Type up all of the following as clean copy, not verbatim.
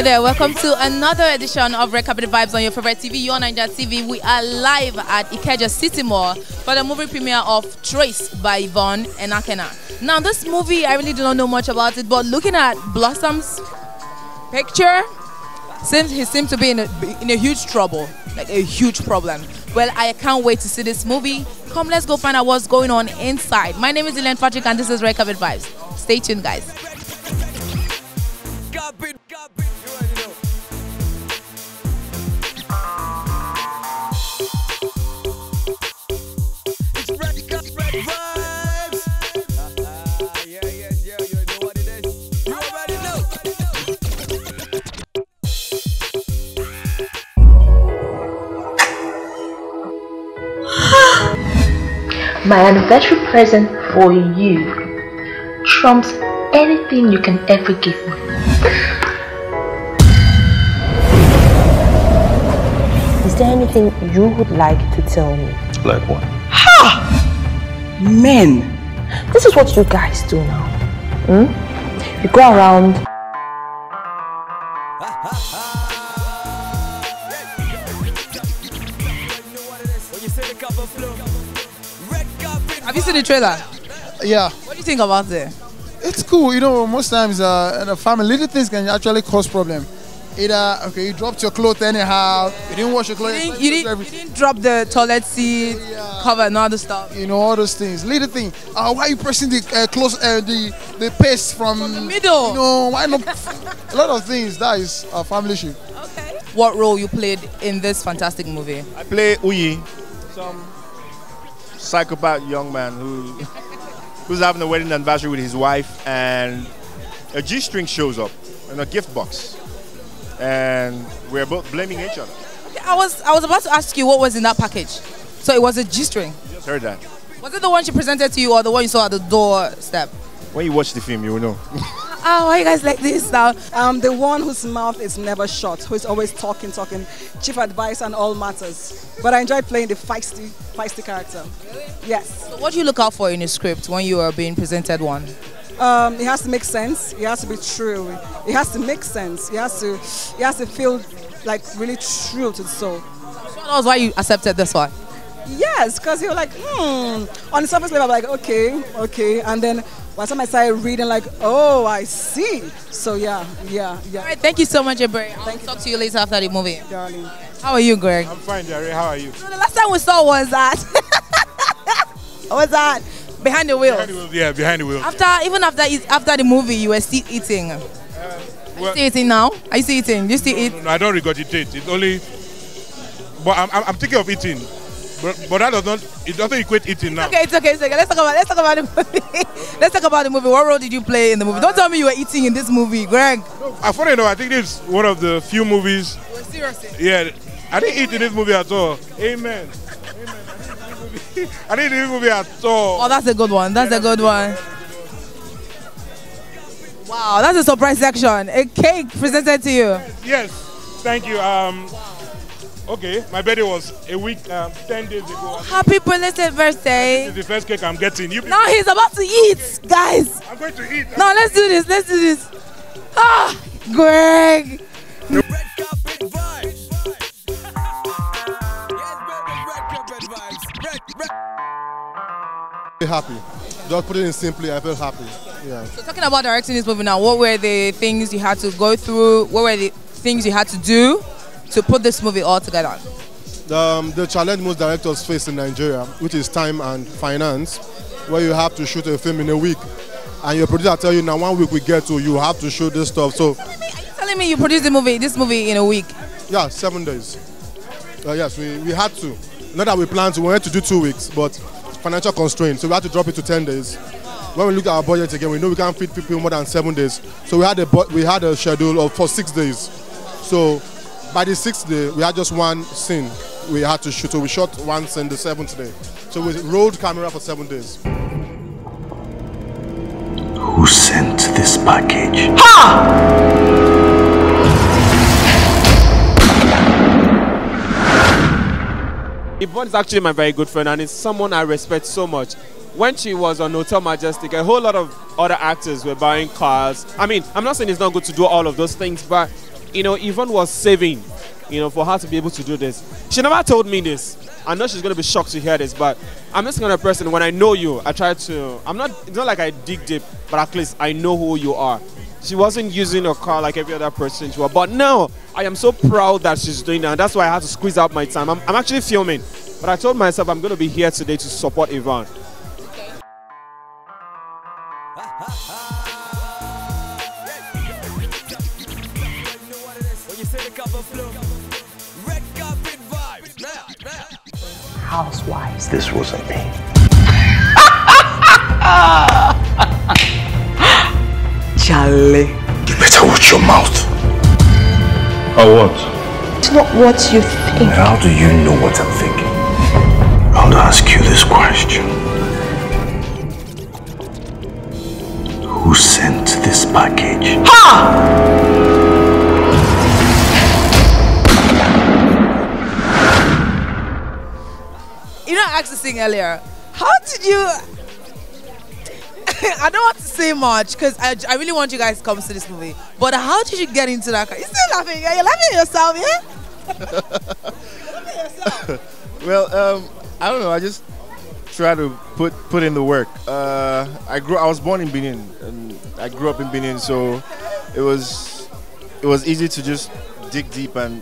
Hey there, welcome to another edition of Red Carpet Vibes on your favorite TV, Your Naija TV. We are live at Ikeja City Mall for the movie premiere of Trace by Yvonne and Akena. Now, this movie, I really do not know much about it, but looking at Blossom's picture, he seems to be in a huge trouble, like a huge problem. Well, I can't wait to see this movie. Come, let's go find out what's going on inside. My name is Elaine Patrick and this is Red Carpet Vibes. Stay tuned, guys. My anniversary present for you trumps anything you can ever give me. Is there anything you would like to tell me? Like what? Ha! Men! This is what you guys do now. You go around. Have you seen the trailer? Yeah. What do you think about it? It's cool. You know, most times in a family, little things can actually cause problem. Either, okay, you dropped your clothes anyhow, you didn't wash your clothes. You didn't drop the toilet seat, cover and all the stuff. You know, all those things. Little thing. Why are you pressing the the paste from the middle? You know, why not? A lot of things. That is a family issue. Okay. What role you played in this fantastic movie? I play Uyi, some psychopath young man who's having a wedding anniversary with his wife, and a G-string shows up in a gift box, and we're both blaming each other. Okay, I was about to ask you what was in that package. So it was a G-string. Just heard that. Was it the one she presented to you or the one you saw at the doorstep? When you watch the film, you will know. Oh, why are you guys like this now? The one whose mouth is never shut, who is always talking, chief advice on all matters. But I enjoy playing the feisty character. Really? Yes. So what do you look out for in a script when you are being presented one? It has to make sense. It has to be true. It has to make sense. It has to feel like really true to the soul. So that was why you accepted this one? Yes, because you're like, On the surface level, I'm like, okay. And then by the time I started reading, like, oh, I see. So yeah. All right, thank you so much, Bayray. I'll talk to you later after the movie. Darling. How are you, Greg? I'm fine, Jerry. How are you? So the last time we saw was that. What was that? Behind the wheel. Yeah, behind the wheel. Even after the movie, you were still eating. Are you still eating now? Are you still eating? Do you still eat? No, I don't regurgitate. It's only. But I'm thinking of eating. But that doesn't equate eating now. Okay, it's okay. Let's talk about the movie. Let's talk about the movie. What role did you play in the movie? Don't tell me you were eating in this movie, Greg. No, funny enough, I think this is one of the few movies. Seriously? Yeah, I didn't eat in this movie at all. Amen. I didn't eat in this movie at all. Oh, that's a good one. That's a good one. Wow, that's a surprise section. A cake presented to you. Yes, thank you. Okay, my birthday was a week, 10 days ago. Happy belated birthday. This is the first cake I'm getting. Now he's about to eat, guys. I'm going to eat. No, let's do this. Ah, Greg. Happy. Just put it in simply, I feel happy. Yeah. So talking about directing this movie now, what were the things you had to go through? What were the things you had to do to put this movie all together? The challenge most directors face in Nigeria, which is time and finance, where you have to shoot a film in a week. And your producer tell you, now 1 week we get to, you have to shoot this stuff. So, Are you telling me you produced this movie in a week? Yeah, 7 days. Yes, we had to. Not that we planned to, we wanted to do 2 weeks, but financial constraints, so we had to drop it to 10 days. When we look at our budget again, we know we can't feed people more than 7 days. So we had a schedule for 6 days. So by the 6th day, we had just one scene we had to shoot. So we shot one scene the 7th day. So we rolled camera for 7 days. Who sent this package? Ha! Yvonne is actually my very good friend and it's someone I respect so much. When she was on Hotel Majestic, a whole lot of other actors were buying cars. I mean, I'm not saying it's not good to do all of those things, but you know, Yvonne was saving, you know, for her to be able to do this. She never told me this. I know she's going to be shocked to hear this, but I'm this kind of person, when I know you, I try to, it's not like I dig deep, but at least I know who you are. She wasn't using a car like every other person she was, but now I am so proud that she's doing that. That's why I had to squeeze out my time. I'm actually filming, but I told myself I'm going to be here today to support Yvonne. Housewives. This wasn't me. Charlie. You better watch your mouth. Or what? It's not what you think. How do you know what I'm thinking? I'll ask you this question. Who sent this package? Ha! You know, I asked to sing earlier. How did you? I don't want to say much because I really want you guys to come to this movie. But how did you get into that car? You're still laughing. You're laughing at yourself, yeah? You're laughing at yourself. Well, I don't know. I just try to put in the work. I was born in Benin, and I grew up in Benin, so it was easy to just dig deep and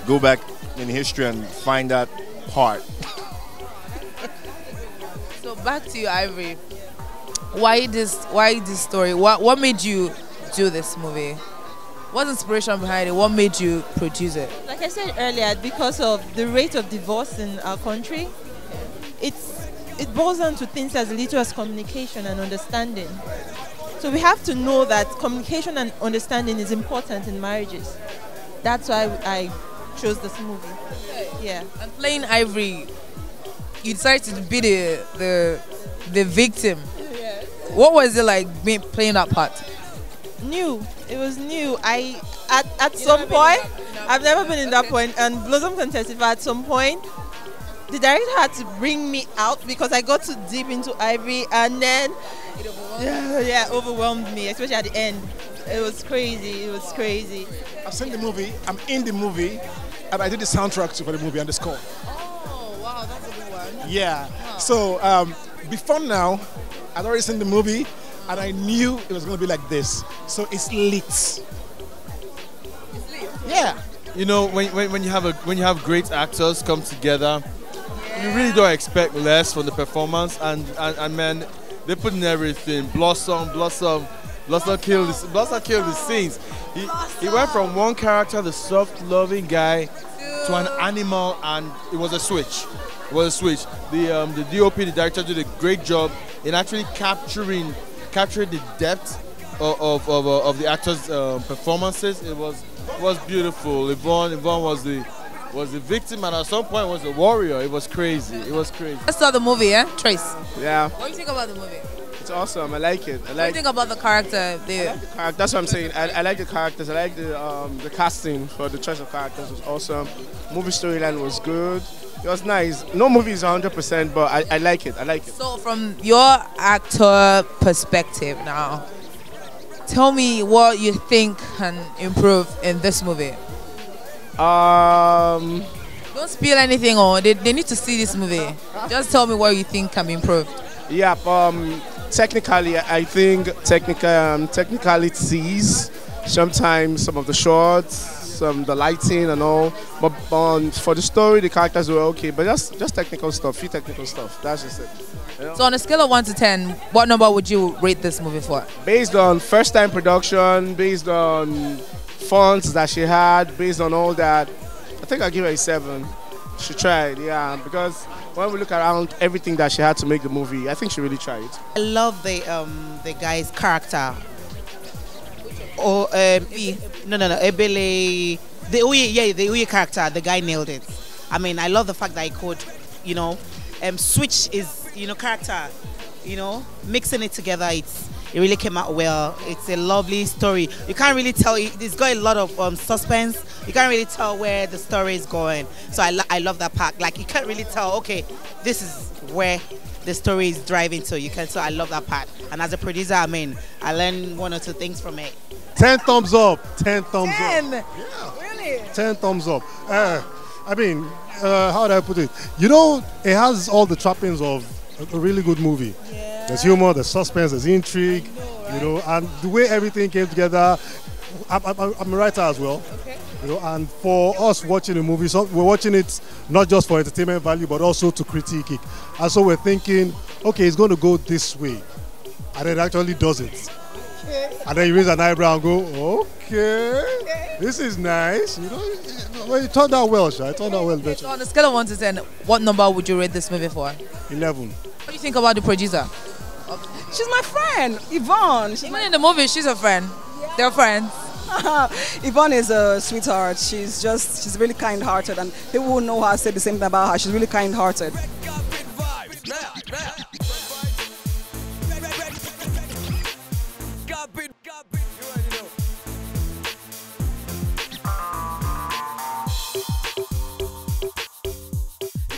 go back in history and find that part. So back to you, Ivory. Why this story? What made you do this movie? What's inspiration behind it? What made you produce it? Like I said earlier, because of the rate of divorce in our country, it boils down to things as little as communication and understanding. So we have to know that communication and understanding is important in marriages. That's why I chose this movie. Yeah. And playing Ivory, you decided to be the victim. Yes. What was it like playing that part? New. It was new. At some point, I've never been in that point, and Blossom can testify. At some point, the director had to bring me out because I got too deep into Ivory, and then overwhelmed me, especially at the end. It was crazy. It was crazy. I've seen the movie. I'm in the movie, and I did the soundtrack for the movie and the score. Oh wow, that's a good one. Yeah. So before now, I'd already seen the movie, and I knew it was going to be like this. So it's lit. It's lit. Yeah. You know, when you have great actors come together, you really don't expect less from the performance, and man, they put in everything. Blossom killed the scenes. He went from one character, the soft, loving guy, to an animal, and it was a switch. The DOP, the director, did a great job in actually capturing the depth of the actors' performances. It was beautiful. Yvonne was the victim, and at some point was the warrior. It was crazy. I saw the movie, yeah? Trace. Yeah. What do you think about the movie? It's awesome. I like it. What do you think about the character? That's what I'm saying. I like the characters. I like the casting for the choice of characters was awesome. Movie storyline was good. It was nice. No movie is 100%, but I like it. I like it. So from your actor perspective now, tell me what you think can improve in this movie. Don't spill anything, or they need to see this movie. Just tell me what you think can be improved. Yeah, technically, I think technicalities, sometimes some of the shots, the lighting and all, but for the story, the characters were okay, but just technical stuff, few technical stuff, that's just it. You know? So on a scale of 1 to 10, what number would you rate this movie for? Based on first time production, based on funds that she had, based on all that, I think I'll give her a 7. She tried, yeah, because when we look around everything that she had to make the movie, I think she really tried. I love the guy's character. Ebele, the Uye character, the guy nailed it. I mean, I love the fact that he could, switch his, character, mixing it together. It really came out well. It's a lovely story. You can't really tell. It's got a lot of suspense. You can't really tell where the story is going. So I love that part. Like, you can't really tell, okay, this is where the story is driving to. You can tell. I love that part. And as a producer, I mean, I learned 1 or 2 things from it. 10 thumbs up. 10 thumbs 10. up. Really? 10 thumbs up. I mean, how do I put it? You know, it has all the trappings of a really good movie. Yeah. There's humor, there's suspense, there's intrigue, you know, and the way everything came together. I'm a writer as well. Okay. You know, and for us watching the movie, so we're watching it not just for entertainment value, but also to critique it. And so we're thinking, okay, it's going to go this way, and it actually doesn't. Okay. And then you raise an eyebrow and go, okay, this is nice. You know, well, it turned out well, Sha. It turned out well. Okay, so on a scale of 1 to 10, what number would you rate this movie for? 11. What do you think about the producer? She's my friend, Yvonne. Even in the movie, she's a friend. Yeah. They're friends. Yvonne is a sweetheart. She's really kind-hearted, and people who know her say the same thing about her. She's really kind-hearted.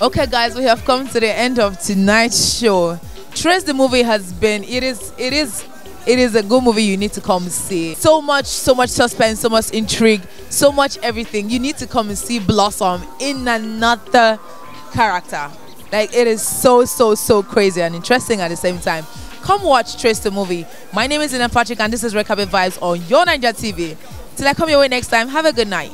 Okay, guys, we have come to the end of tonight's show. Trace the movie has been. It is a good movie you need to come see. So much suspense, so much intrigue, so much everything. You need to come and see Blossom in another character. Like, it is so crazy and interesting at the same time. Come watch Trace the movie. My name is Ina Patrick and this is Red Carpet Vibes on your Naija TV. Till I come your way next time, have a good night.